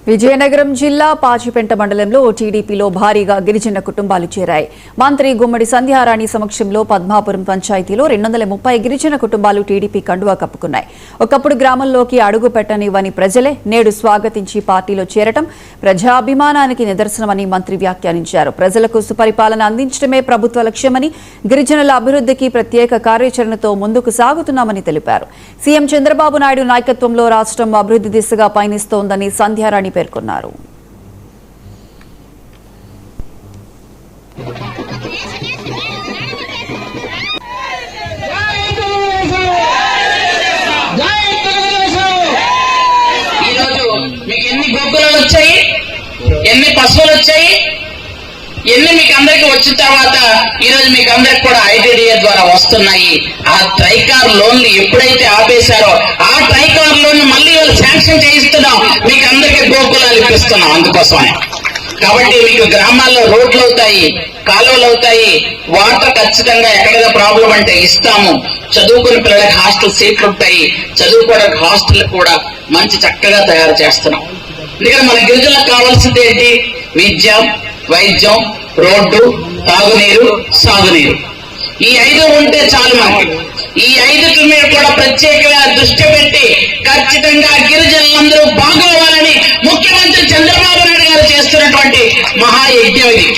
విజయనగరం జిల్లా పాచిపెంట మండలంలో టీడీపీలో భారీగా గిరిజన కుటుంబాలు చేరాయి. మంత్రి గుమ్మడి సంధ్యారాణి సమక్షంలో పద్మాపురం పంచాయతీలో 230 గిరిజన కుటుంబాలు టీడీపీ కండువా కప్పుకున్నాయి. ఒకప్పుడు గ్రామంలోకి అడుగు పెట్టనివ్వని ప్రజలే నేడు స్వాగతించి పార్టీలో చేరటం ప్రజాభిమానానికి నిదర్శనమని మంత్రి వ్యాఖ్యానించారు. ప్రజలకు సుపరిపాలన అందించడమే ప్రభుత్వ లక్ష్యమని, గిరిజనుల అభివృద్ధికి ప్రత్యేక కార్యాచరణతో ముందుకు సాగుతున్నామని తెలిపారు. సీఎం చంద్రబాబు నాయుడు నాయకత్వంలో రాష్ట్రం అభివృద్ధి దిశగా పయనిస్తోందని సంధ్యారాణి పేర్కొన్నారు. మీకు ఎన్ని గోకులాలు వచ్చాయి, ఎన్ని పశువులు వచ్చాయి, ఎన్ని మీకు అందరికి వచ్చిన తర్వాత ఈ రోజు మీకు అందరికి కూడా ఐటీడీఏ ద్వారా వస్తున్నాయి. ఆ ట్రైకార్ లోన్లు ఎప్పుడైతే ఆపేశారో ఆ ట్రైకార్ లోన్ మళ్ళీ శాంక్షన్ చేయిస్తున్నాం, మీకు అందరికి గోకులాలు ఇప్పిస్తున్నాం. అందుకోసమే కాబట్టి మీకు గ్రామాల్లో రోడ్లు అవుతాయి, కాలువలు అవుతాయి, వాటర్ ఖచ్చితంగా ఎక్కడైనా ప్రాబ్లం అంటే ఇస్తాము. చదువుకునే పిల్లలకి హాస్టల్ సీట్లు ఉంటాయి, చదువుకోవడానికి హాస్టల్ కూడా మంచి చక్కగా తయారు చేస్తున్నాం. ఎందుకంటే మన గిరిజనులకు కావాల్సింది ఏంటి? విద్య, వైద్యం, రోడ్డు, తాగునీరు, సాగునీరు. ఈ 5 ఉంటే చాలు మనకి. ఈ 5 మీద కూడా ప్రత్యేకంగా దృష్టి పెట్టి ఖచ్చితంగా గిరిజనులందరూ బాగోవాలని ముఖ్యమంత్రి చంద్రబాబు నాయుడు గారు చేస్తున్నటువంటి మహాయజ్ఞం ఇది.